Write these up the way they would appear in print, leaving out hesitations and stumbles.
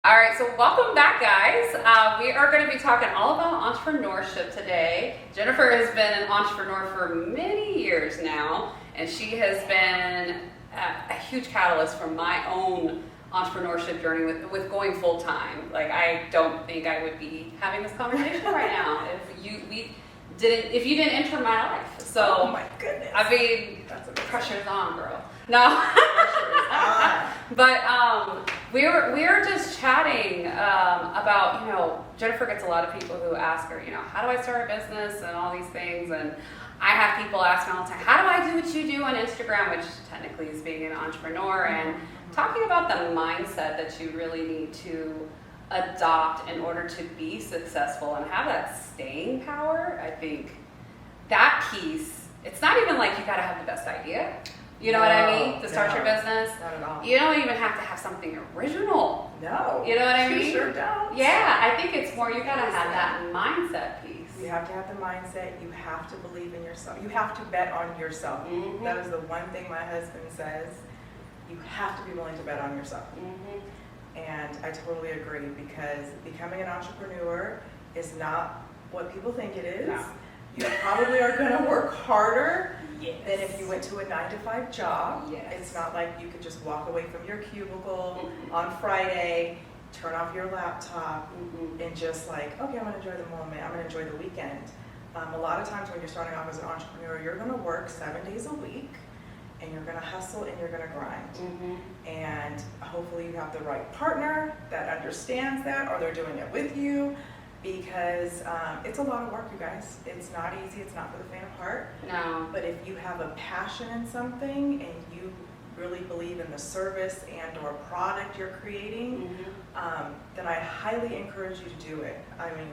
All right, so welcome back, guys. We are going to be talking all about entrepreneurship today. Jennifer has been an entrepreneur for many years now, and she has been a huge catalyst for my own entrepreneurship journey with going full time. Like, I don't think I would be having this conversation right now if you didn't enter my life. So, oh my goodness. I mean, pressure's on, girl. No. But we were just chatting about, Jennifer gets a lot of people who ask her, how do I start a business and all these things, and I have people ask me all the time, how do I do what you do on Instagram, which technically is being an entrepreneur, and talking about the mindset that you really need to adopt in order to be successful and have that staying power. I think that piece, it's not even like you got to have the best idea. You know what I mean? To start your business. Not at all. You don't even have to have something original. No. You know what I mean? You sure don't. Yeah, I think it's more, you gotta have that mindset piece. You have to have the mindset. You have to believe in yourself. You have to bet on yourself. Mm-hmm. That is the one thing my husband says. You have to be willing to bet on yourself. Mm-hmm. And I totally agree, because becoming an entrepreneur is not what people think it is. No. You probably are going to work harder Yes. than if you went to a 9-to-5 job. Yes. It's not like you could just walk away from your cubicle Mm-hmm. on Friday, turn off your laptop, Mm-hmm. and just like, okay, I'm going to enjoy the moment, I'm going to enjoy the weekend. A lot of times when you're starting off as an entrepreneur, you're going to work 7 days a week, and you're going to hustle and you're going to grind. Mm-hmm. And hopefully you have the right partner that understands that, or they're doing it with you, because it's a lot of work, you guys. It's not easy. It's not for the faint of heart. No. But if you have a passion in something and you really believe in the service and or product you're creating, Mm-hmm. then I highly encourage you to do it. I mean,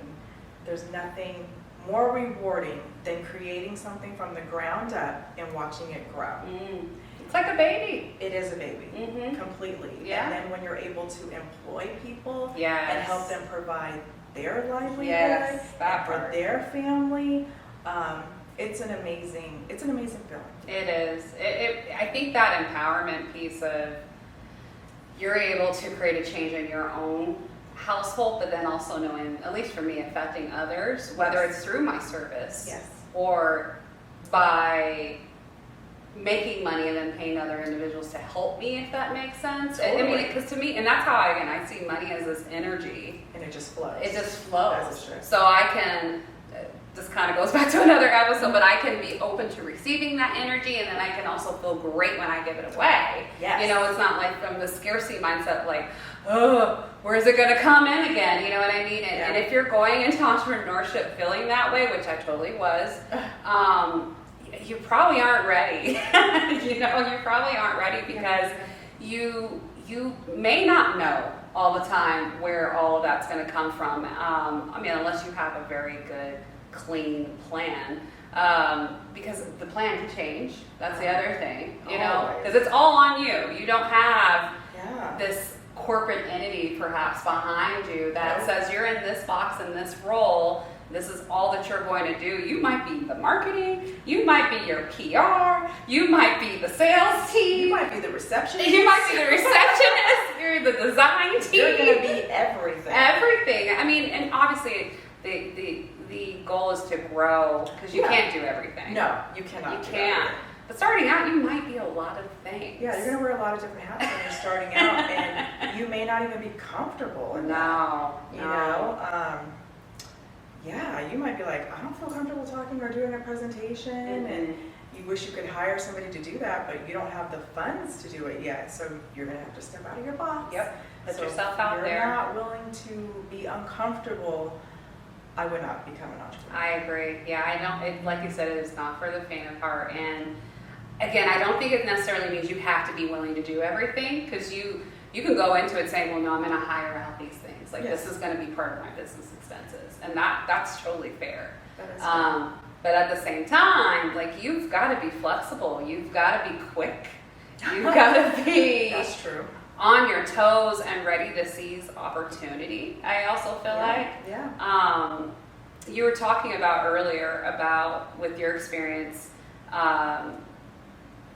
there's nothing more rewarding than creating something from the ground up and watching it grow. Mm. It's like a baby. It is a baby, Mm-hmm. completely. Yeah. And then when you're able to employ people Yes. and help them provide their livelihood Yes, that and for part. their family, it's an amazing feeling. It is. I think that empowerment piece of you're able to create a change in your own household, but then also knowing, at least for me, affecting others, whether Yes. it's through my service Yes. or by making money and then paying other individuals to help me, if that makes sense. I mean, Totally. because to me, and that's how I see money as this energy. And it just flows. It just flows. That's true. So I can, this kind of goes back to another episode, but I can be open to receiving that energy, and then I can also feel great when I give it away. Yes. It's not like from the scarcity mindset, like, oh, where's it going to come in again? You know what I mean? And, Yeah. and if you're going into entrepreneurship feeling that way, which I totally was, you probably aren't ready. You probably aren't ready, because you may not know all the time where all of that's going to come from. Unless you have a very good, clean plan, because the plan can change. That's the other thing, Always. because it's all on you. You don't have Yeah. this corporate entity perhaps behind you that Nope. says you're in this box, in this role. This is all that you're going to do. You might be the marketing, you might be your PR, you might be the sales team, You might be the receptionist. you might be the receptionist, you're the design team. You're going to be everything. Everything. And obviously the goal is to grow, because you Yeah. can't do everything. No, you cannot. You do can't. everything. But starting out, you might be a lot of things. Yeah, you're going to wear a lot of different hats when you're starting out, and you may not even be comfortable in that. No. Yeah, you might be like, I don't feel comfortable talking or doing a presentation, and you wish you could hire somebody to do that, but you don't have the funds to do it yet, so you're going to have to step out of your box. Yep. Put So yourself if out you're there. not willing to be uncomfortable, I would not become an entrepreneur. I agree. Yeah, I don't. Like you said, it is not for the faint of heart. And again, I don't think it necessarily means you have to be willing to do everything, because you can go into it saying, well, no, I'm going to hire out these things. Like, Yes. this is going to be part of my business expenses, and that's totally fair. That is fair. But at the same time, like, you've got to be flexible. You've got to be quick. You've got to be That's true. on your toes and ready to seize opportunity. I also feel like. Yeah. You were talking about earlier about, with your experience,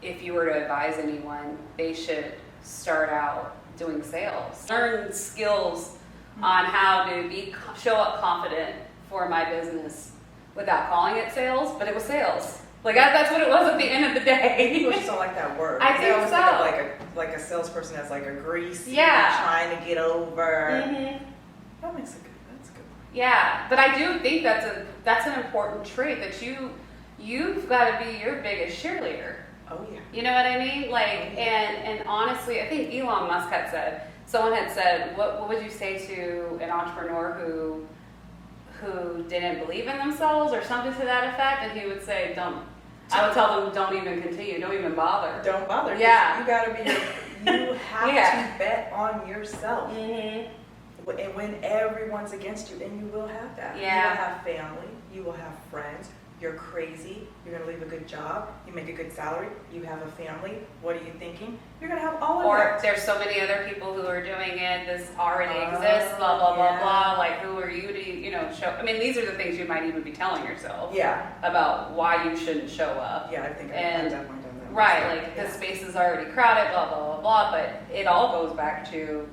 if you were to advise anyone, they should start out doing sales. Learn skills on how to show up confident for my business without calling it sales, but it was sales. Like that's what it was at the end of the day. People just don't like that word. I think always so. Think of like a salesperson as like a greasy, trying to get over. That makes a good. That's a good one. Yeah, but I do think that's an important trait that you've got to be your biggest cheerleader. Oh yeah. You know what I mean? Like, and honestly, I think Elon Musk had said, someone had said, what would you say to an entrepreneur who didn't believe in themselves or something to that effect? And he would say, I would tell them, don't even continue, don't even bother. Don't bother. Yeah. You gotta be, you have to bet on yourself. Mm-hmm. And when everyone's against you, and you will have that. Yeah. You will have family, you will have friends, you're crazy, you're gonna leave a good job, you make a good salary, you have a family, what are you thinking? You're gonna have all of Or that. there's so many other people who are doing it, this already exists, blah, blah, blah, blah. Like, who are you to, show? I mean, these are the things you might even be telling yourself. Yeah. About why you shouldn't show up. Yeah, I think I've definitely done that. Right, like the space is already crowded, blah, blah, blah, blah. But it all goes back to,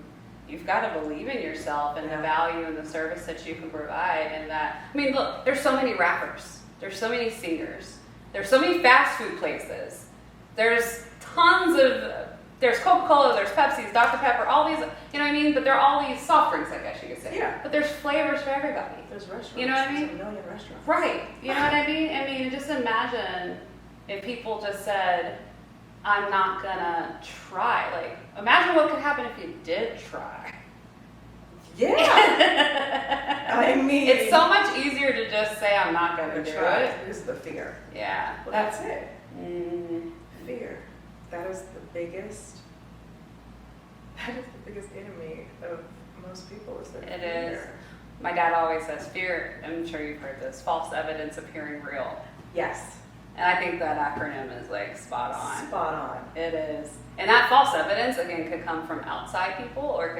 you've got to believe in yourself and the value and the service that you can provide. And that, I mean, look, there's so many rappers. There's so many singers. There's so many fast food places. There's tons of, there's Coca-Cola, there's Pepsi's, Dr. Pepper, all these, you know what I mean? But they're all these soft drinks, I guess you could say. Yeah. But there's flavors for everybody. There's restaurants. You know what I mean? There's a million restaurants. Right. You know what I mean? I mean, just imagine if people just said, I'm not gonna try. Like, imagine what could happen if you did try. Yeah. I mean, it's so much easier to just say I'm not going to do it. This is the fear. Yeah. Well, that's it. Mm-hmm. Fear. That is the biggest enemy of most people is their fear. It is. My dad always says fear, I'm sure you've heard this, false evidence appearing real. Yes. And I think that acronym is like spot on. Spot on. It is. And that false evidence, again, could come from outside people or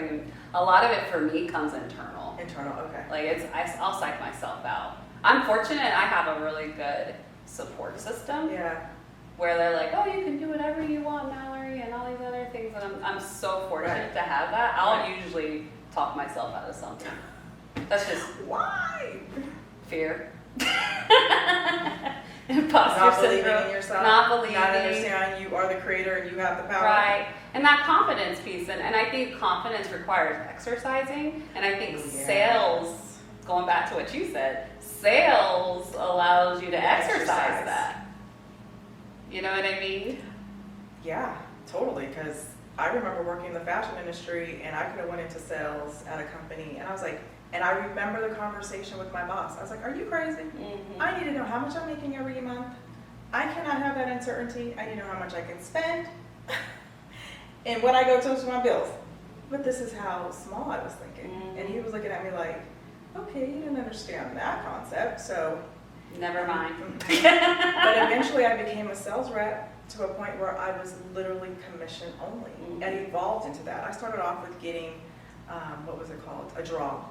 a lot of it for me comes internal. Internal, okay. Like I'll psych myself out. I'm fortunate I have a really good support system. Yeah. Where they're like, oh, you can do whatever you want, Mallory, and all these other things. And I'm so fortunate to have that. I'll usually talk myself out of something. That's just why? Fear. Imposter not syndrome. Believing in yourself. Not believing. Not understanding you are the creator and you have the power. Right. And that confidence piece. And I think confidence requires exercising. And I think sales, going back to what you said, sales allows you to exercise that. You know what I mean? Yeah, totally. Because I remember working in the fashion industry and I could have went into sales at a company and I was like, and I remember the conversation with my boss. I was like, are you crazy? Mm-hmm. I need to know how much I'm making every month. I cannot have that uncertainty. I need to know how much I can spend and what I go to my bills. But this is how small I was thinking. Mm-hmm. And he was looking at me like, okay, you didn't understand that concept, so. Never mind. But eventually I became a sales rep to a point where I was literally commission only. Mm-hmm. And evolved into that. I started off with getting, what was it called? A draw.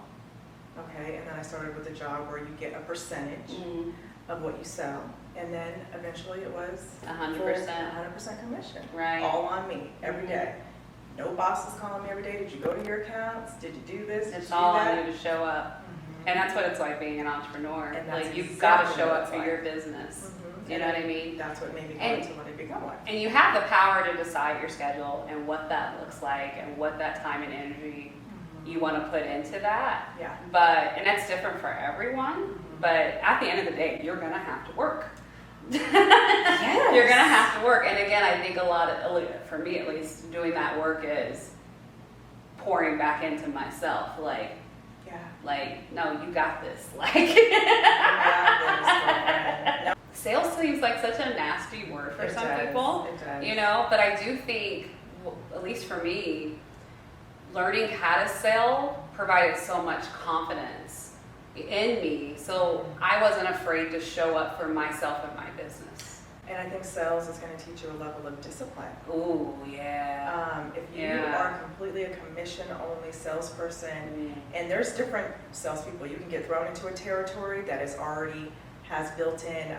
Okay, and then I started with a job where you get a percentage of what you sell. And then eventually it was 100%. 100% commission. Right. All on me, every day. No bosses calling me every day. Did you go to your accounts? Did you do this? It's Did you all do on that? you to show up. And that's what it's like being an entrepreneur. And that's like you've exactly got to show what up it's for like. your business. Mm-hmm. You know what I mean? That's what made me go into what I become one. And you have the power to decide your schedule and what that looks like and what that time and energy you want to put into that. Yeah. And that's different for everyone. But at the end of the day, you're going to have to work. Yes. You're going to have to work. And again, I think a lot of, for me at least, doing that work is pouring back into myself. Like, no, you got this. Like, sales seems like such a nasty word for some people. It does. You know, but I do think, at least for me, learning how to sell provided so much confidence in me. So I wasn't afraid to show up for myself and my business. And I think sales is going to teach you a level of discipline. Ooh, yeah. If you are completely a commission-only salesperson, and there's different salespeople, you can get thrown into a territory that is already has built-in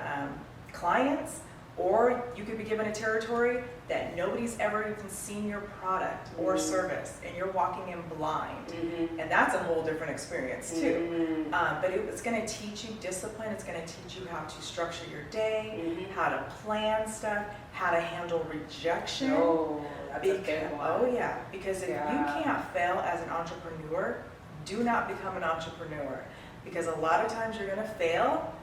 clients, Or you could be given a territory that nobody's ever even seen your product or service, and you're walking in blind. And that's a whole different experience too. But it's going to teach you discipline. It's going to teach you how to structure your day, how to plan stuff, how to handle rejection. Oh, that's a big one. Oh yeah, because if you can't fail as an entrepreneur, do not become an entrepreneur. Because a lot of times you're going to fail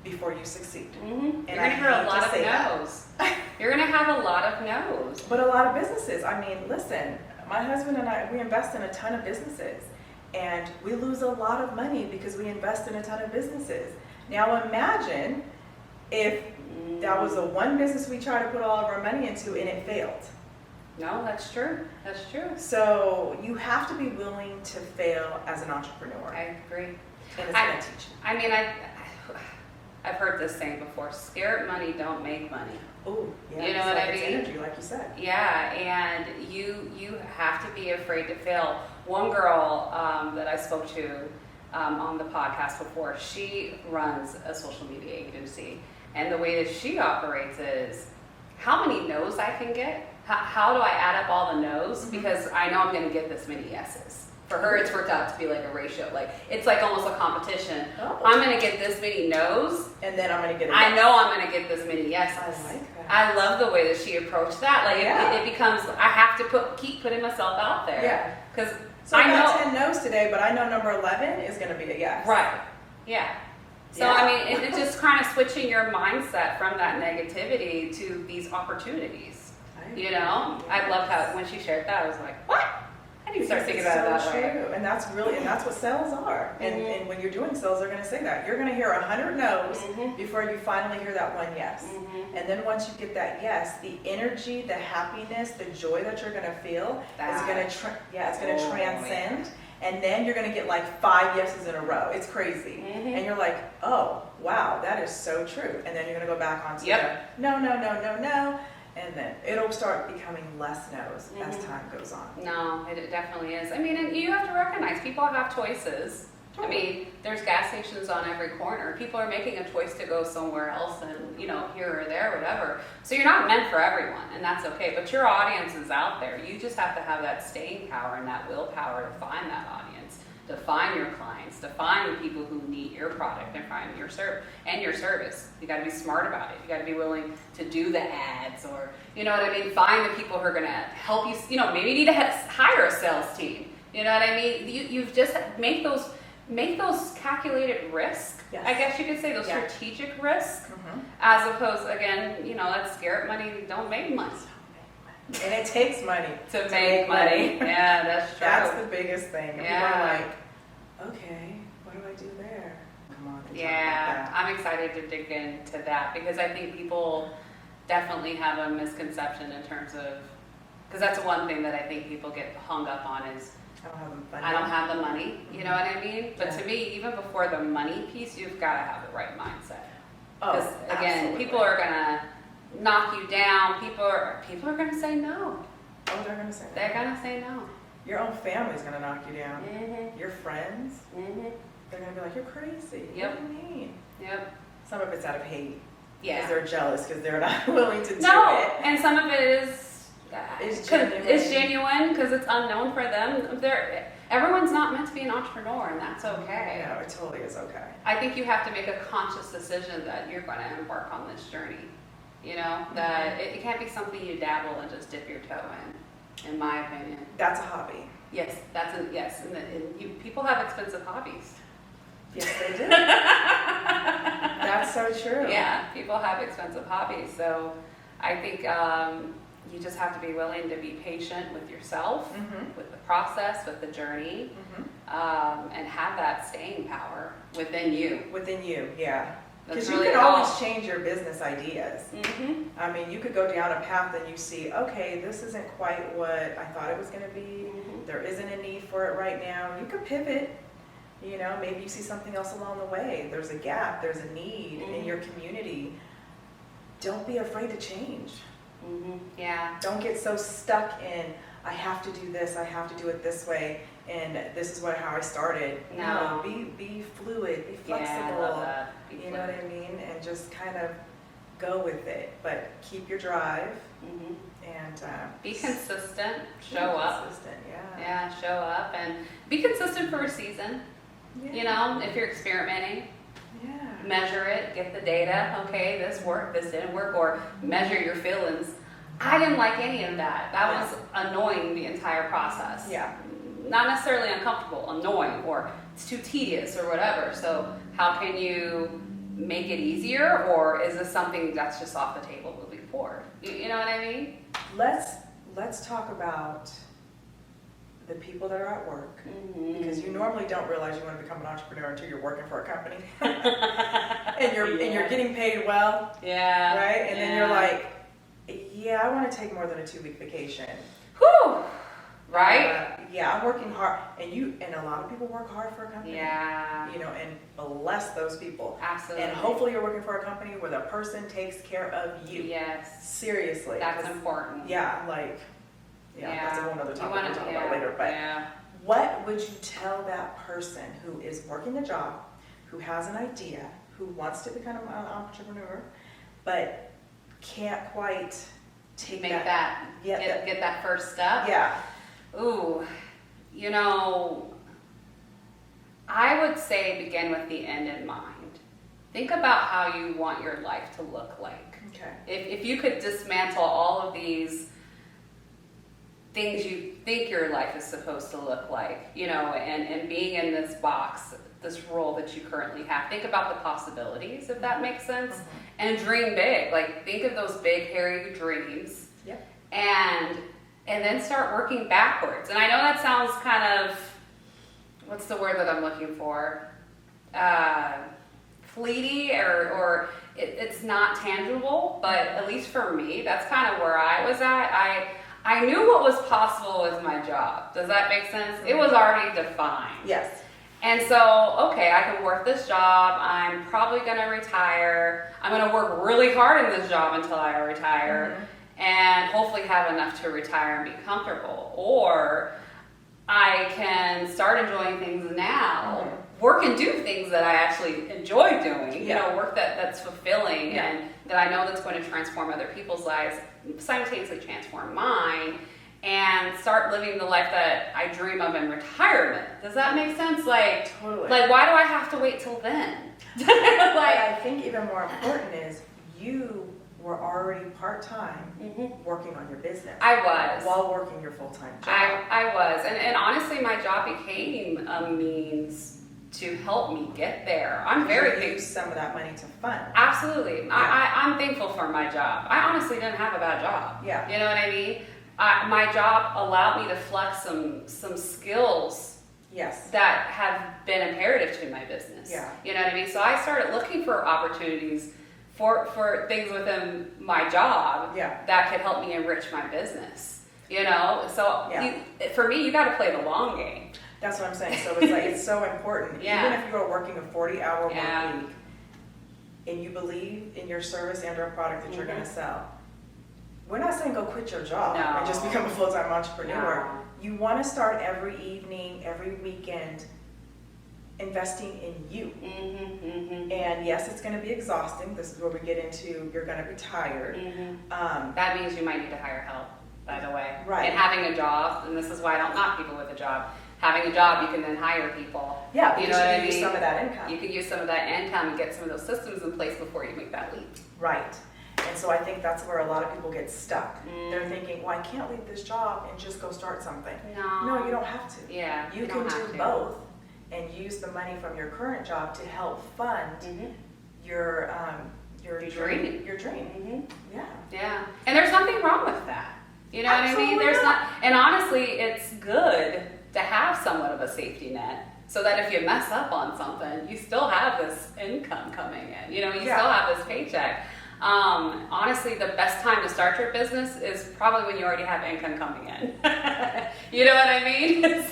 before you succeed. And you're going to hear a lot of no's. You're going to have a lot of no's. But a lot of businesses, I mean, listen, my husband and I, we invest in a ton of businesses. And we lose a lot of money because we invest in a ton of businesses. Now imagine if that was the one business we tried to put all of our money into and it failed. No, that's true. That's true. So you have to be willing to fail as an entrepreneur. I agree. And it's going to teach you. I mean, I've heard this saying before, scared money don't make money. Oh, yeah. You know what I mean? It's energy, like you said. Yeah, and you have to be afraid to fail. One girl that I spoke to on the podcast before, she runs a social media agency, and the way that she operates is, how many no's I can get? How do I add up all the no's? Because I know I'm going to get this many yeses. For her, it's worked out to be like a ratio. Like, it's like almost a competition. I'm going to get this many no's. And then I'm going to get a yes. I know I'm going to get this many yeses. I like that. I love the way that she approached that. Like, it becomes, I have to keep putting myself out there. Yeah. Because so I got 10 no's today, but I know number 11 is going to be a yes. Right. Yeah. So, I mean, it's just kind of switching your mindset from that negativity to these opportunities. You know? I loved how, when she shared that, I was like, what? I need to start thinking about it that way. And that's what sales are. And when you're doing sales, they're going to say that. You're going to hear 100 no's before you finally hear that one yes. And then once you get that yes, the energy, the happiness, the joy that you're going to feel is going to transcend. And then you're going to get like 5 yeses in a row. It's crazy. And you're like, oh, wow, that is so true. And then you're going to go back onto the no. And then it'll start becoming less no's as time goes on. No, it definitely is. I mean, and you have to recognize people have choices. I mean, there's gas stations on every corner. People are making a choice to go somewhere else and, you know, here or there, whatever. So you're not meant for everyone, and that's okay. But your audience is out there. You just have to have that staying power and that willpower to find that audience, to find your clients, to find the people who need your product and find your service. You got to be smart about it. You got to be willing to do the ads, or, you know what I mean, find the people who are going to help you. You know, maybe you need to hire a sales team. You know what I mean? You've just make those calculated risks. Yes. I guess you could say those strategic risks, as opposed, again, you know, that scared money don't make money. And it takes money to make money. Yeah, that's true. That's the biggest thing. And people are like, okay, what do I do there? Come on. Yeah, I'm excited to dig into that, because I think people definitely have a misconception in terms of, because that's one thing that I think people get hung up on is, I don't have the money, you know what I mean? But to me, even before the money piece, you've got to have the right mindset. Because again, people are gonna knock you down. People are gonna say no. Oh, they're gonna say no. They're gonna say no. Your own family's gonna knock you down. Your friends, they're gonna be like, you're crazy. Yep. What do you mean? Yep. Some of it's out of hate. Yeah. Because they're jealous because they're not willing to do No, it. and some of it is genuine because it's unknown for them. Everyone's not meant to be an entrepreneur, and that's okay. No, it totally is okay. I think you have to make a conscious decision that you're going to embark on this journey. You know, that it can't be something you dabble and just dip your toe in my opinion. That's a hobby. Yes, yes. And people have expensive hobbies. Yes, they do. That's so true. Yeah, people have expensive hobbies. So I think you just have to be willing to be patient with yourself, with the process, with the journey, and have that staying power within you. Within you, yeah. Because really you can always change your business ideas. I mean, you could go down a path and you see, okay, this isn't quite what I thought it was going to be. There isn't a need for it right now. You could pivot. You know, maybe you see something else along the way. There's a gap. There's a need in your community. Don't be afraid to change. Yeah. Don't get so stuck in, I have to do this, I have to do it this way, and this is how I started. No. Be fluid, be flexible. Yeah, I love that. You know what I mean? And just kind of go with it, but keep your drive Mhm. and Be consistent. be Show up. consistent. Yeah. Yeah, show up and be consistent for a season. Yeah. You know, if you're experimenting, Yeah. measure it, get the data. Okay, this worked, this didn't work, or measure your feelings. I didn't like any of that. That was annoying the entire process. Yeah. Not necessarily uncomfortable, annoying, or it's too tedious or whatever. So how can you make it easier, or is this something that's just off the table moving forward? You know what I mean? Let's talk about the people that are at work, because you normally don't realize you want to become an entrepreneur until you're working for a company and you're getting paid well, Yeah. right? And then you're like, yeah, I want to take more than a 2-week vacation. Whew. Right? Yeah, I'm working hard, and a lot of people work hard for a company. Yeah. You know, and bless those people. Absolutely. And hopefully you're working for a company where the person takes care of you. Yes. Seriously. That's important. Yeah, like, that's a whole other topic we'll talk about later. But what would you tell that person who is working the job, who has an idea, who wants to become an entrepreneur, but can't quite take get that first step? Yeah. Ooh, you know, I would say begin with the end in mind. Think about how you want your life to look like. Okay. If you could dismantle all of these things you think your life is supposed to look like, you know, and being in this box, this role that you currently have, think about the possibilities, if that makes sense, and dream big. Like, think of those big, hairy dreams. Yep. And then start working backwards. And I know that sounds kind of, what's the word that I'm looking for? Fleety, or it's not tangible, but at least for me, that's kind of where I was at. I knew what was possible with my job. Does that make sense? It was already defined. Yes. And so, okay, I can work this job. I'm probably going to retire. I'm going to work really hard in this job until I retire. And hopefully have enough to retire and be comfortable. Or I can start enjoying things now, work and do things that I actually enjoy doing, you know, work that's fulfilling and that I know that's going to transform other people's lives, simultaneously transform mine, and start living the life that I dream of in retirement. Does that make sense? Like, totally. Like, why do I have to wait till then? But I think even more important is you were already part-time working on your business. I was. While working your full-time job. I was. And honestly, my job became a means to help me get there. I'm very use some of that money to fund. Absolutely. I'm thankful for my job. I honestly didn't have a bad job. Yeah. You know what I mean? My job allowed me to flex some skills that have been imperative to my business. Yeah. You know what I mean? So I started looking for opportunities for things within my job that could help me enrich my business. You know? So for me, you got to play the long game. That's what I'm saying. So it's like, it's so important. Even if you are working a 40-hour work week and you believe in your service and or product that you're going to sell, we're not saying go quit your job and just become a full-time entrepreneur. No. You want to start every evening, every weekend, investing in you. And yes, it's going to be exhausting. This is where we get into you're going to be tired. That means you might need to hire help, by the way. Right. And having a job, and this is why I don't knock people with a job. Having a job, you can then hire people. Yeah, you know what I mean? Use some of that income. You can use some of that income and get some of those systems in place before you make that leap. Right. And so I think that's where a lot of people get stuck. They're thinking, well, I can't leave this job and just go start something. No, you don't have to. Yeah, you can do both and use the money from your current job to help fund your dream. Your dream. Yeah. And there's nothing wrong with that. You know what I mean? There's not. And honestly, it's good to have somewhat of a safety net so that if you mess up on something, you still have this income coming in. You know, you still have this paycheck. Honestly, the best time to start your business is probably when you already have income coming in. You know what I mean?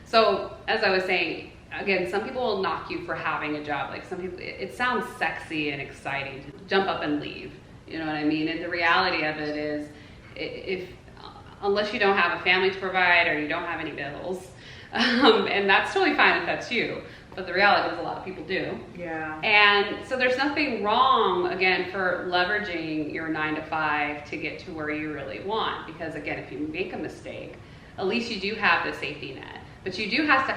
So as I was saying, again, some people will knock you for having a job. Like some people, it sounds sexy and exciting to jump up and leave. You know what I mean? And the reality of it is, unless you don't have a family to provide or you don't have any bills, and that's totally fine if that's you. but the reality is a lot of people do. Yeah. And so there's nothing wrong, again, for leveraging your 9 to 5 to get to where you really want. Because again, if you make a mistake, at least you do have the safety net. But you do have to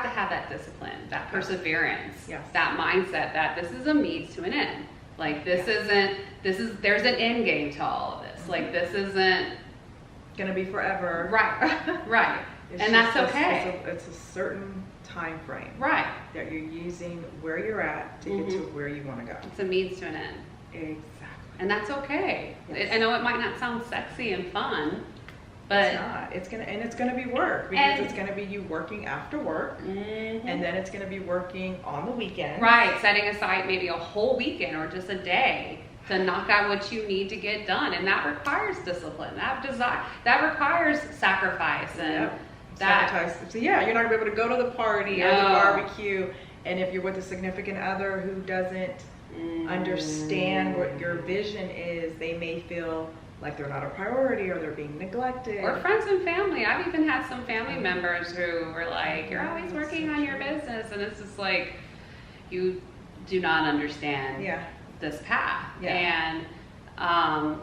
have that discipline, that perseverance, Yes. that mindset that this is a means to an end. Like there's an end game to all of this. Like this isn't Gonna be forever. right. It's And just that's okay. It's a certain time frame. Right. That you're using where you're at to get to where you want to go. It's a means to an end. Exactly. And that's okay. Yes. I know it might not sound sexy and fun, but It's not. It's gonna be work because it's gonna be you working after work, and then it's gonna be working on the weekend. right, setting aside maybe a whole weekend or just a day to knock out what you need to get done, and that requires discipline. That requires sacrifice and Yep. that. Sabotage. So yeah, you're not gonna be able to go to the party or the No. barbecue, and if you're with a significant other who doesn't understand what your vision is, they may feel like they're not a priority or they're being neglected. Or friends and family. I've even had some family members who were like, "You're always working on your business," and it's just like, you do not understand Yeah. this path, Yeah. and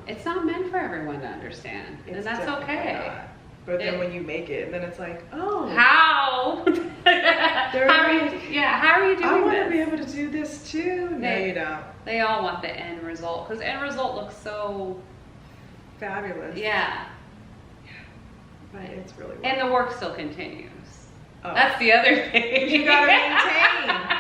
it's not meant for everyone to understand, and It's that's definitely okay. not. But then when you make it, then it's like, oh, How? How are you doing I want to this? be able to do this too. No, you don't. They all want the end result because end result looks so Fabulous. yeah, But it's really work. and the work still continues. Oh. That's the other thing. You gotta maintain.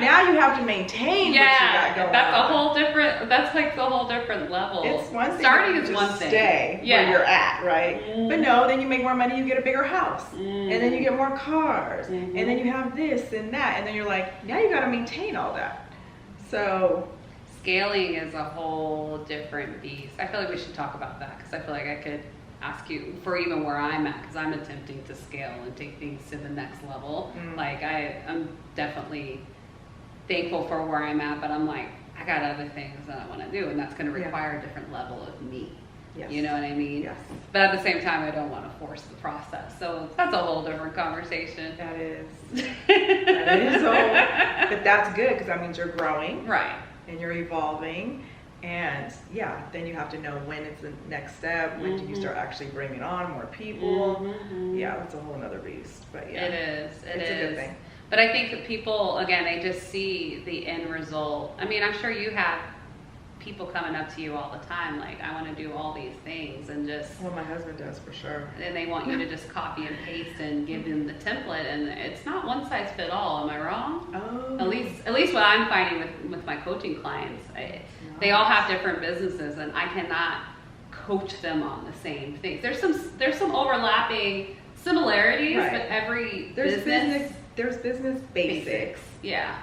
Now you have to maintain what you got going on. That's like the whole different level. It's one thing. Starting to is just one thing. Stay where you're at, right? But no, then you make more money, you get a bigger house, and then you get more cars, and then you have this and that, and then you're like, now you got to maintain all that. So Scaling is a whole different beast. I feel like we should talk about that because I feel like I could ask you for even where I'm at because I'm attempting to scale and take things to the next level. Like I'm definitely thankful for where I'm at, but I'm like, I got other things that I want to do, and that's going to require a different level of me. Yes. You know what I mean? Yes. But at the same time, I don't want to force the process. So that's a whole different conversation. that is all. But that's good because that means you're growing, Right. and you're evolving. And yeah, then you have to know when it's the next step. When do you start actually bringing on more people? Yeah, that's a whole other beast. But yeah, It is. It's a good thing. But I think that people, again, they just see the end result. I mean, I'm sure you have people coming up to you all the time, like, I want to do all these things, and just, Well, my husband does for sure. and they want you to just copy and paste and give them the template, and it's not one size fit all. Am I wrong? Oh. At least what I'm finding with my coaching clients, they all have different businesses, and I cannot coach them on the same things. There's some overlapping similarities, Right. but every There's business basics. Yeah.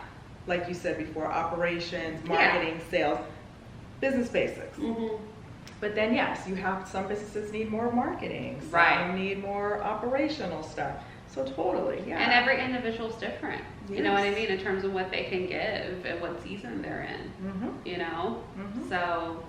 Like you said before, operations, marketing, sales, business basics. But then yes, you have some businesses need more marketing, some Right. need more operational stuff. So totally, yeah. And every individual's different. You know what I Yes. mean? In terms of what they can give and what season they're in. You know? So,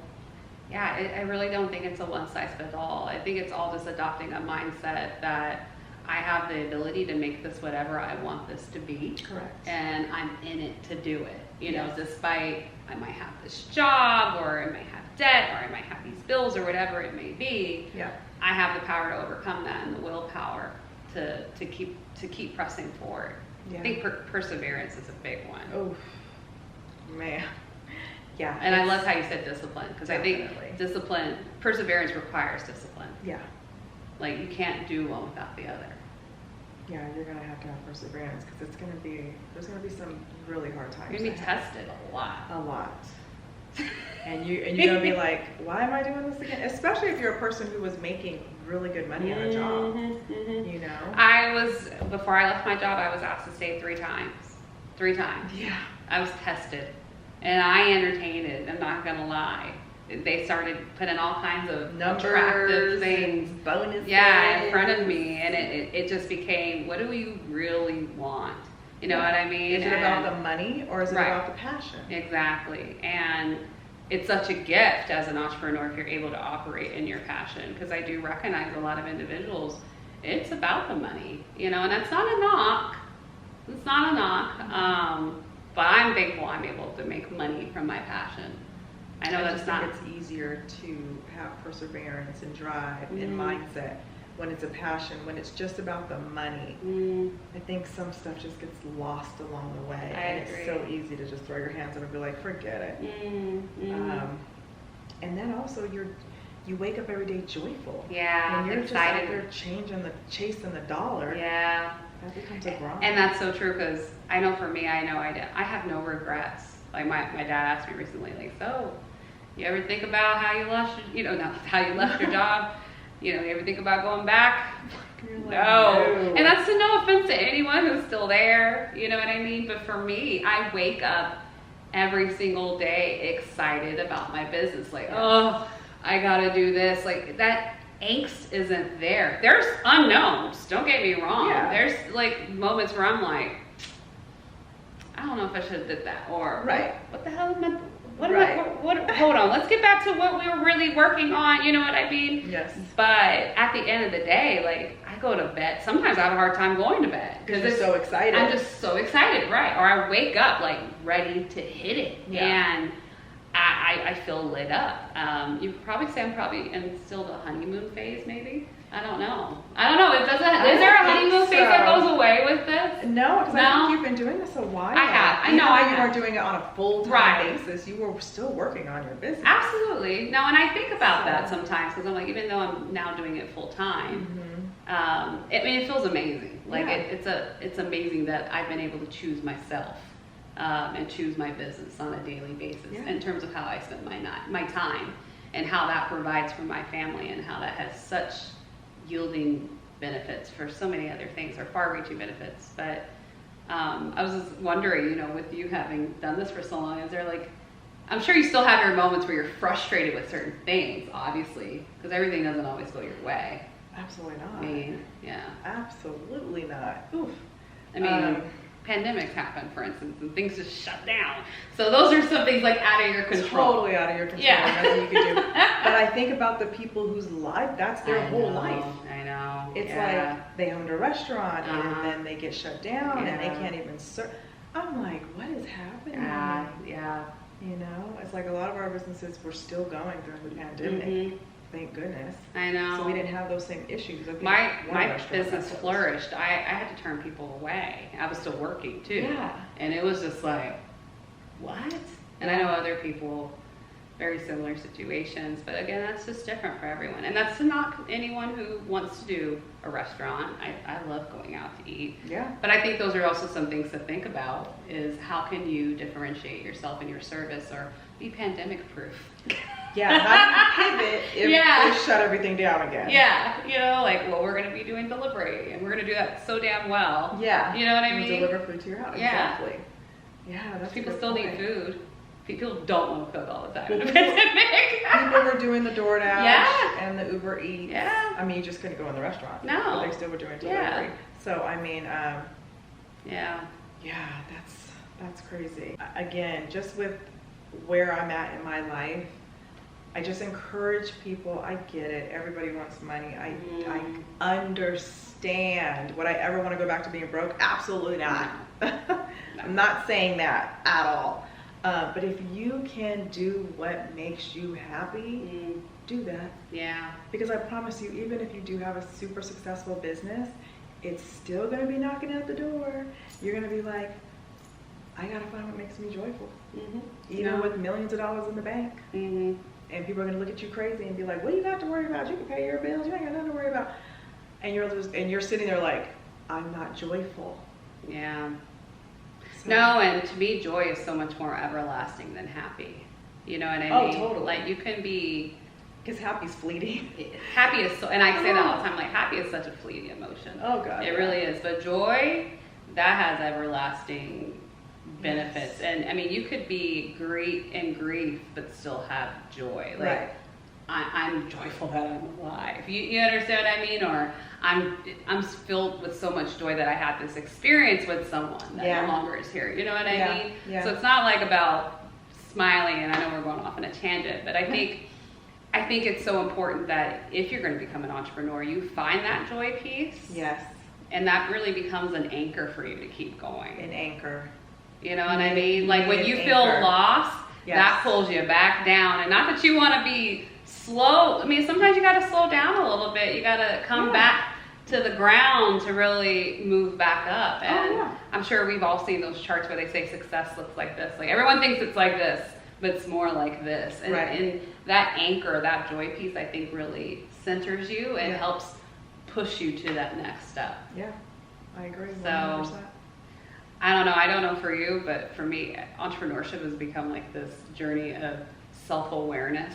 yeah, I really don't think it's a one size fits all. I think it's all just adopting a mindset that I have the ability to make this whatever I want this to be. Correct. And I'm in it to do it. You know, Yes. despite I might have this job, or I might have debt, or I might have these bills, or whatever it may be. Yeah. I have the power to overcome that and the willpower to keep pressing forward. Yeah. I think perseverance is a big one. Oh, man. Yeah. And I love how you said discipline, because I Definitely. think perseverance requires discipline. Yeah. Like, you can't do one without the other. Yeah, you're gonna have to have perseverance because there's gonna be some really hard times. You're going to be ahead. tested a lot. A lot. And you're gonna be like, why am I doing this again? Especially if you're a person who was making really good money on a job. You know? Before I left my job, I was asked to stay 3 times. 3 times. Yeah. I was tested. And I entertained it, I'm not going to lie. They started putting all kinds of attractive Numbers, things, bonuses. in front of me, and it just became, what do you really want? You know what I mean? Is it about the money or is it Right. about the passion? Exactly. And it's such a gift as an entrepreneur if you're able to operate in your passion, because I do recognize a lot of individuals, it's about the money, you know, and that's not a knock. It's not a knock. But I'm thankful I'm able to make money from my passion. I know that's not. It's easier to have perseverance and drive and mindset when it's a passion. When it's just about the money, I think some stuff just gets lost along the way. I agree. It's so easy to just throw your hands up and be like, forget it. And then also you wake up every day joyful. Yeah, when you're excited. just out there chasing the dollar. Yeah. That becomes a grind. And that's so true, because I know for me, I have no regrets. Like my dad asked me recently, like, so you ever think about how you left, not how you left your job? You ever think about going back? Like, no. And that's no offense to anyone who's still there, you know what I mean? But for me, I wake up every single day excited about my business. Like, oh, I gotta do this. Like, that angst isn't there. There's unknowns, don't get me wrong. Yeah. There's like moments where I'm like, I don't know if I should have did that, or what the hell am I, what hold on, let's get back to what we were really working on, you know what I mean? Yes. But at the end of the day, like, I go to bed, sometimes I have a hard time going to bed because you're so excited. I'm just so excited, right? Or I wake up like ready to hit it, and I feel lit up. You could probably say I'm probably in still the honeymoon phase, maybe. I don't know. Is there a honeymoon phase that goes away with this? No, because I think you've been doing this a while. I have. I know. You weren't doing it on a full-time basis. You were still working on your business. Absolutely. No, and I think about that sometimes, because I'm like, even though I'm now doing it full-time, it feels amazing. Like it's amazing that I've been able to choose myself. And choose my business on a daily basis in terms of how I spend my time, and how that provides for my family, and how that has such yielding benefits for so many other things, or far-reaching benefits. But I was just wondering, with you having done this for so long, is there like, I'm sure you still have your moments where you're frustrated with certain things, obviously, because everything doesn't always go your way. Absolutely not. I mean, absolutely not. Oof. I mean, pandemics happen, for instance, and things just shut down. So those are some things like out of your control. Totally out of your control. Nothing you can do. But I think about the people whose life, that's their whole life. I know. It's like they owned a restaurant and then they get shut down and they can't even serve. I'm like, what is happening? It's like a lot of our businesses were still going during the pandemic. Thank goodness. I know. So we didn't have those same issues. My business flourished. I had to turn people away. I was still working too. Yeah. And it was just like, what? And I know other people, very similar situations, but again, that's just different for everyone. And that's to knock anyone who wants to do a restaurant. I love going out to eat. Yeah. But I think those are also some things to think about, is how can you differentiate yourself in your service, or be pandemic proof? Yeah, how do you pivot if they shut everything down again? Yeah, like, well, we're going to be doing delivery, and we're going to do that so damn well. Yeah. You know what I mean? Deliver food to your house. Yeah. Exactly. Yeah, that's people still need food. People don't want to cook all the time. Well, people were doing the DoorDash and the Uber Eats. Yeah. I mean, you just couldn't go in the restaurant. No. But they still were doing delivery. Yeah. So, I mean, yeah, that's crazy. Again, just with where I'm at in my life, I just encourage people. I get it. Everybody wants money. I understand. Would I ever want to go back to being broke? Absolutely not. I'm not saying that at all. But if you can do what makes you happy, do that. Yeah. Because I promise you, even if you do have a super successful business, it's still going to be knocking at the door. You're going to be like, I got to find what makes me joyful. Even with millions of dollars in the bank. And people are going to look at you crazy and be like, what do you got to worry about? You can pay your bills. You ain't got nothing to worry about. And you're sitting there like, I'm not joyful. Yeah. So. No, and to me, joy is so much more everlasting than happy. You know what I mean? Oh, totally. Like, you can be... Because happy's fleeting. Happy is so... And I say that all the time. Like, happy is such a fleeting emotion. Oh, God. It really is. But joy, that has everlasting benefits. And I mean, you could be in grief but still have joy. Like, I'm joyful that I'm alive. You understand what I mean? Or I'm filled with so much joy that I had this experience with someone that no longer is here. You know what I mean? Yeah. So it's not like about smiling, and I know we're going off on a tangent, but I think it's so important that if you're going to become an entrepreneur, you find that joy piece. Yes. And that really becomes an anchor for you to keep going. An anchor. You know what I mean? Like when you feel lost, that pulls you back down. And not that you want to be slow. I mean, sometimes you got to slow down a little bit. You got to come back to the ground to really move back up. And I'm sure we've all seen those charts where they say success looks like this. Like everyone thinks it's like this, but it's more like this. And, and that anchor, that joy piece, I think really centers you and helps push you to that next step. Yeah, I agree 100%. So, I don't know for you, but for me, entrepreneurship has become like this journey of self-awareness.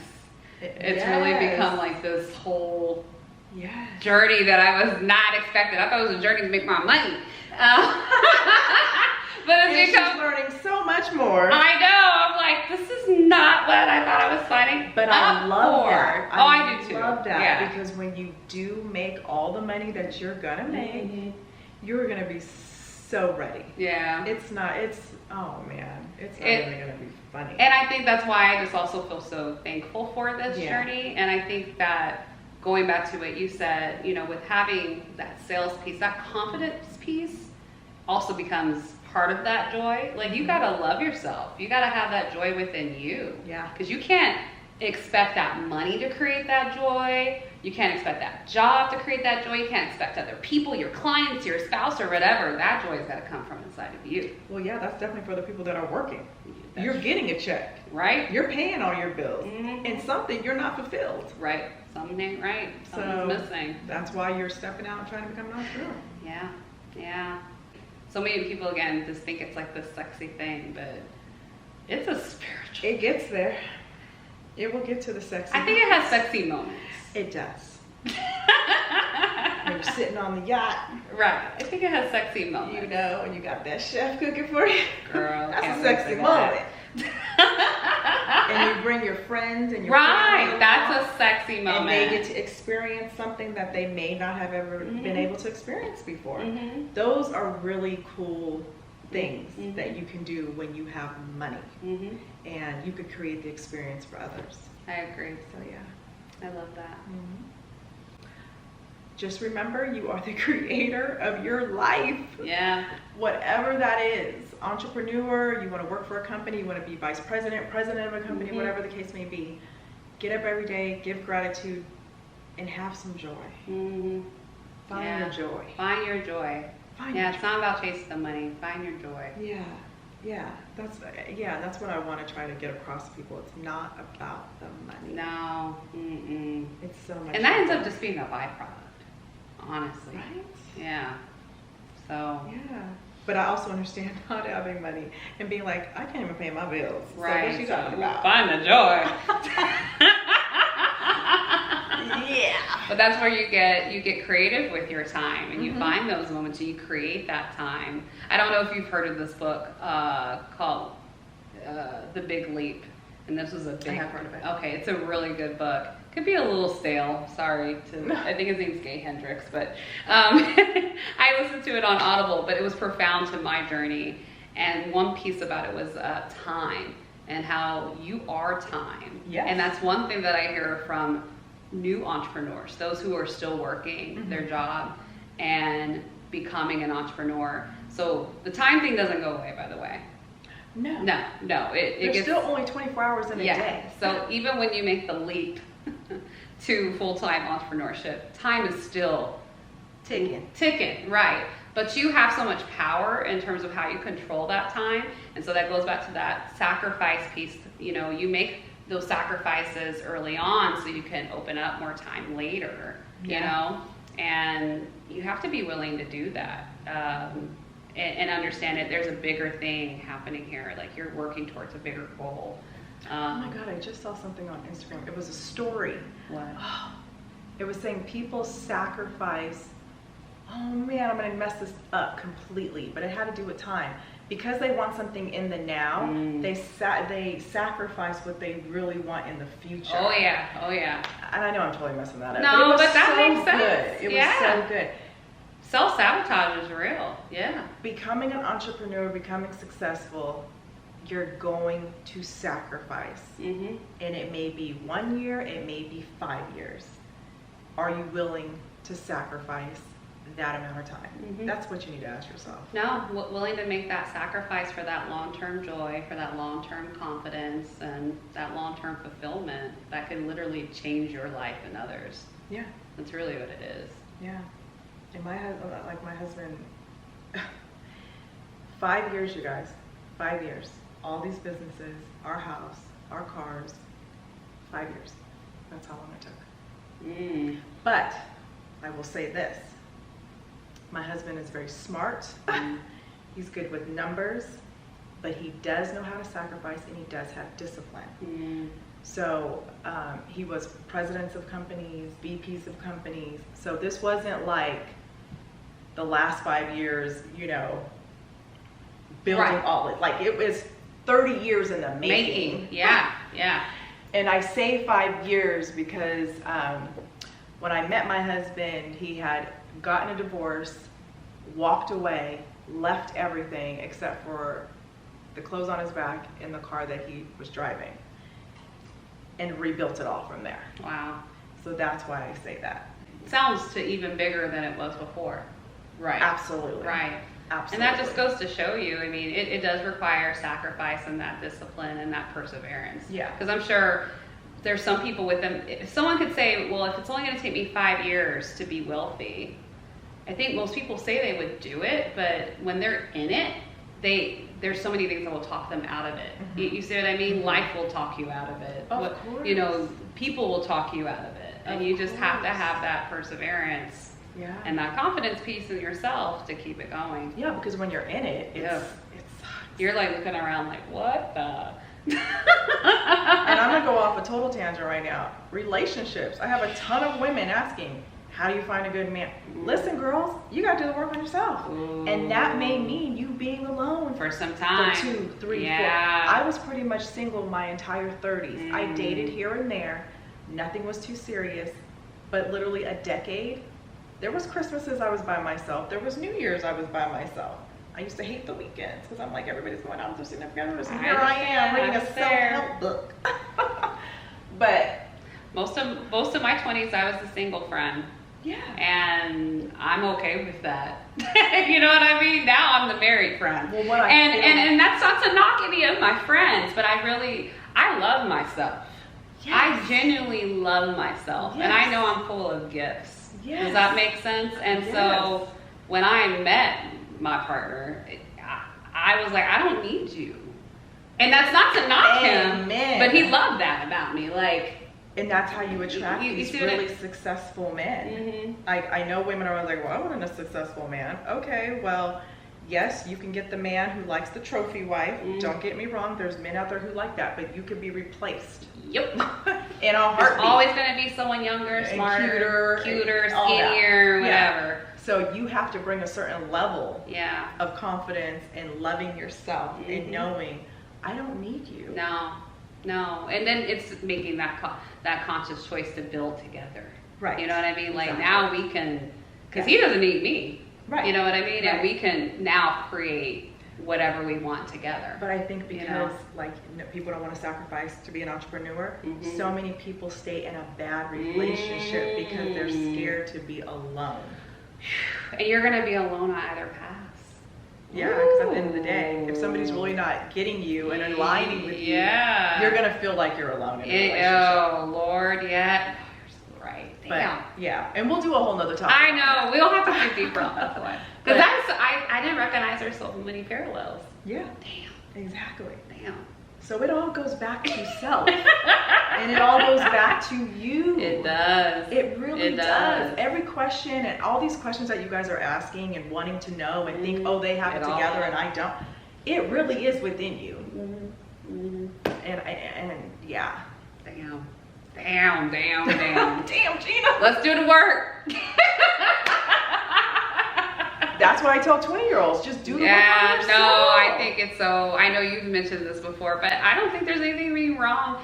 It's really become like this whole journey that I was not expecting. I thought it was a journey to make my money. But it's become, she's learning so much more. I know. I'm like, this is not what I thought I was signing But I love that. I do too. I love that because when you do make all the money that you're gonna make, you're gonna be so ready. Yeah. It's not even gonna be funny. And I think that's why I just also feel so thankful for this journey. And I think that going back to what you said, you know, with having that sales piece, that confidence piece also becomes part of that joy. Like you gotta love yourself. You gotta have that joy within you. Yeah. Because you can't expect that money to create that joy. You can't expect that job to create that joy. You can't expect other people, your clients, your spouse, or whatever. That joy's got to come from inside of you. Well, yeah, that's definitely for the people that are working. You're getting a check. Right. You're paying all your bills. And something you're not fulfilled. Right. Something ain't right. Something's missing. That's why you're stepping out and trying to become an entrepreneur. Yeah. Yeah. So many people, again, just think it's like this sexy thing, but it's a spiritual. It gets there. It will get to the sexy. I think it has sexy moments. It does. When you're sitting on the yacht. Right. I think it has sexy moments. You know, and you got that chef cooking for you. Girl, that's a sexy moment. And you bring your friends and your family. That's a sexy moment. And they get to experience something that they may not have ever been able to experience before. Those are really cool things that you can do when you have money. And you could create the experience for others. I agree. So yeah. I love that. Just remember, you are the creator of your life. Yeah. Whatever that is. Entrepreneur, you want to work for a company, you want to be vice president, president of a company, whatever the case may be. Get up every day, give gratitude, and have some joy. Find your joy. Find your joy. It's not about chasing the money. Find your joy. Yeah, that's what I want to try to get across to people. It's not about the money. No, it's so much. And that ends up just being a byproduct, honestly. Right? Yeah. So. Yeah. But I also understand not having money and being like, I can't even pay my bills. Right. So what you talking about? Find the joy. Yeah. But that's where you get creative with your time and you find those moments and you create that time. I don't know if you've heard of this book called The Big Leap. And this was I have heard of it. Okay, it's a really good book. Could be a little stale, sorry. I think his name's Gay Hendricks, but I listened to it on Audible, but it was profound to my journey. And one piece about it was time and how you are time. Yes. And that's one thing that I hear from new entrepreneurs, those who are still working their job and becoming an entrepreneur. So the time thing doesn't go away, by the way. No. It gets still only 24 hours in a day. So even when you make the leap to full-time entrepreneurship, time is still ticking, right? But you have so much power in terms of how you control that time. And so that goes back to that sacrifice piece. You know, you make those sacrifices early on so you can open up more time later, you know? And you have to be willing to do that. And understand it. There's a bigger thing happening here. Like you're working towards a bigger goal. Oh my God, I just saw something on Instagram. It was a story. What? It was saying people sacrifice, oh man, I'm gonna mess this up completely, but it had to do with time. Because they want something in the now, they sacrifice what they really want in the future. Oh yeah. And I know I'm totally messing that up. No, but that so makes sense. It was so good. Self-sabotage is real. Yeah. Becoming an entrepreneur, becoming successful, you're going to sacrifice. And it may be 1 year, it may be 5 years. Are you willing to sacrifice that amount of time? Mhm. That's what you need to ask yourself. No, willing to make that sacrifice for that long-term joy, for that long-term confidence, and that long-term fulfillment that can literally change your life and others. Yeah. That's really what it is. Yeah. And my husband, 5 years, you guys, 5 years. All these businesses, our house, our cars, 5 years. That's how long it took. But I will say this. My husband is very smart. He's good with numbers, but he does know how to sacrifice, and he does have discipline. So he was presidents of companies, VPs of companies. So this wasn't like the last 5 years, you know, building Right. all it. Like it was 30 years in the making. Yeah, yeah. And I say 5 years because when I met my husband, he had gotten a divorce, walked away, left everything except for the clothes on his back in the car that he was driving, and rebuilt it all from there. Wow. So that's why I say that. Sounds to even bigger than it was before. Right. Absolutely. Right. Absolutely. And that just goes to show you, I mean, it does require sacrifice and that discipline and that perseverance. Yeah. Because I'm sure there's some people with them, if someone could say, well, if it's only going to take me 5 years to be wealthy, I think most people say they would do it, but when they're in it, there's so many things that will talk them out of it. You see what I mean? Life will talk you out of it. Of course. You know, people will talk you out of it. And Of you just have to course. have that perseverance. Yeah. And that confidence piece in yourself to keep it going. Yeah, because when you're in it, it sucks. You're like looking around like, what the? And I'm gonna go off a total tangent right now. Relationships. I have a ton of women asking, how do you find a good man? Listen, girls, you gotta do the work on yourself. And that may mean you being alone For some time. for 2, 3, 4. Yeah. I was pretty much single my entire 30s. I dated here and there. Nothing was too serious. But literally a decade. There was Christmases I was by myself. There was New Year's I was by myself. I used to hate the weekends because I'm like, everybody's going out with their significant others, and here I am reading a self-help book. But most of my 20s, I was the single friend. yeah. And I'm okay with that. You know what I mean? Now I'm the married friend. Well, what I and that's not to knock any of my friends, but I love myself. Yes. I genuinely love myself. And I Yes. know I'm full of gifts. Yes. Does that make sense? And Yes. so when I met my partner, I was like, I don't need you. And that's not to knock him, Amen. but he loved that about me. Like, And that's how you attract You these see what I- really successful men. Mhm. I know women are like, well, I want a successful man. Okay, well, yes, you can get the man who likes the trophy wife. Don't get me wrong, there's men out there who like that, but you can be replaced yep. in a There's heartbeat. always going to be someone younger, And smarter, cuter, and all that. skinnier, Yeah. whatever. So you have to bring a certain level Yeah. of confidence and loving yourself Mhm. and knowing, I don't need you. No. And then it's making that conscious choice to build together. Right. You know what I mean? Like Exactly. now we can, because he doesn't need me. Right. You know what I mean? And Right. we can now create whatever we want together. But I think because You know? people don't want to sacrifice to be an entrepreneur, Mhm. so many people stay in a bad relationship because they're Mm. scared to be alone. And you're going to be alone on either path. Yeah, because at the end of the day, if somebody's really not getting you and aligning with you, you're gonna feel like you're alone in a relationship. Oh Lord, yeah. Oh, you're so right. But, Damn. yeah, and we'll do a whole nother topic. I know. We'll have to dig deeper on that one. But- Because I didn't recognize there's so many parallels. Yeah, Damn. exactly. Damn. So it all goes back to self, and it all goes back to you. It does. It really It does. does. Every question and all these questions that you guys are asking and wanting to know and think, oh, they have it It all- together and I don't. It really is within you. Mm-hmm. And yeah. Damn. Damn. Damn, Gina. Let's do the work. That's what I tell 20-year-olds. Just do the work on Yeah, yourself. no, I think it's so. I know you've mentioned this before, but I don't think there's anything wrong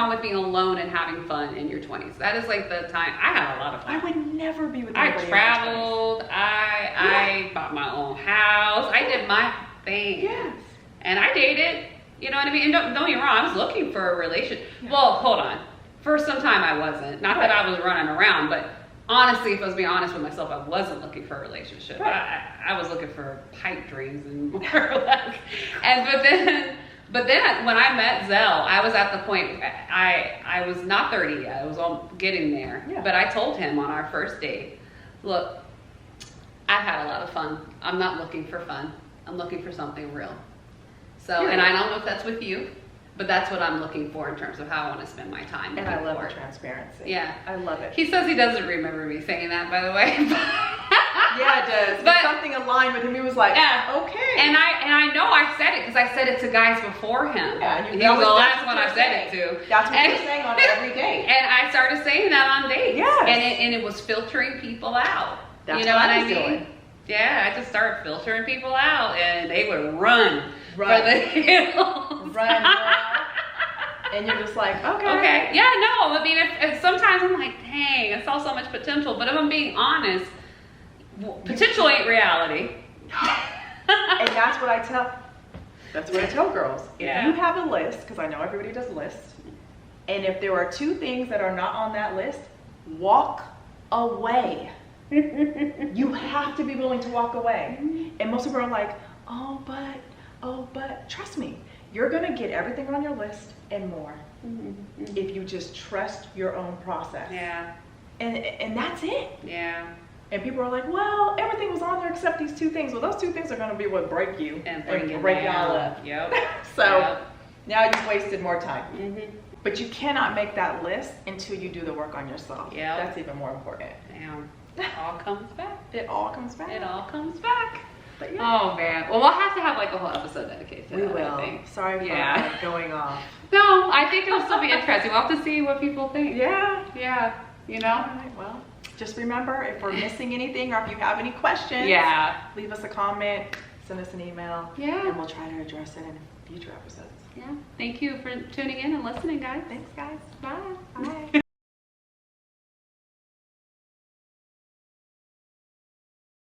with being alone and having fun in your 20s. That is like the time. I had a lot of fun. I would never be with I anybody in my 20s. traveled. I bought my own house. I did my thing. Yes. And I dated. You know what I mean? And don't get me wrong. I was looking for a relationship. Well, hold on. For some time, I wasn't. Not that I was running around, but honestly, if I was being honest with myself, I wasn't looking for a relationship. Right. I was looking for pipe dreams and more like, but then when I met Zell, I was at the point, I was not 30 yet. I was getting there. Yeah. But I told him on our first date, look, I've had a lot of fun. I'm not looking for fun. I'm looking for something real. So, and I don't know if that's with you, but that's what I'm looking for in terms of how I want to spend my time. And I love forward. the transparency. Yeah. I love it. He says he doesn't remember me saying that, by the way. Yeah, it does. But- something aligned with him. He was like, Yeah. okay. And I know I said it because I said it to guys before him. Yeah, he was the last one I what said it you're to. That's what And- you're saying on every date. And I started saying that on dates. Yes. And it was filtering people out. That's you know what what I I was mean? doing. Yeah, I just started filtering people out, and they would run for Right. the hills. Run, girl. And you're just like, okay. Okay. Yeah, no. I mean, if sometimes I'm like, dang, I saw so much potential. But if I'm being honest, potential ain't reality. And that's what I tell girls. If Yeah. you have a list, because I know everybody does lists, and if there are 2 things that are not on that list, walk away. You have to be willing to walk away. And most people are like, oh, but, trust me, you're gonna get everything on your list and more if you just trust your own process. Yeah. And that's it. Yeah. And people are like, well, everything was on there except these 2 things. Well, those 2 things are gonna be what break you And bring it break down. y'all up. Yep. So Yep. now you've wasted more time. Mm-hmm. But you cannot make that list until you do the work on yourself. Yep. That's even more important. Damn. It all comes back. It all comes back. It all comes back. But yeah. Oh man. Well, we'll have to have like a whole episode dedicated to We that, will. I think. Sorry for Yeah. going off. No, I think it'll still be interesting. We'll have to see what people think. Yeah. Yeah. You All know? right. Well, just remember, if we're missing anything or if you have any questions, Yeah. leave us a comment, send us an email, Yeah. and we'll try to address it in future episodes. Yeah. Thank you for tuning in and listening, guys. Thanks, guys. Bye. Bye.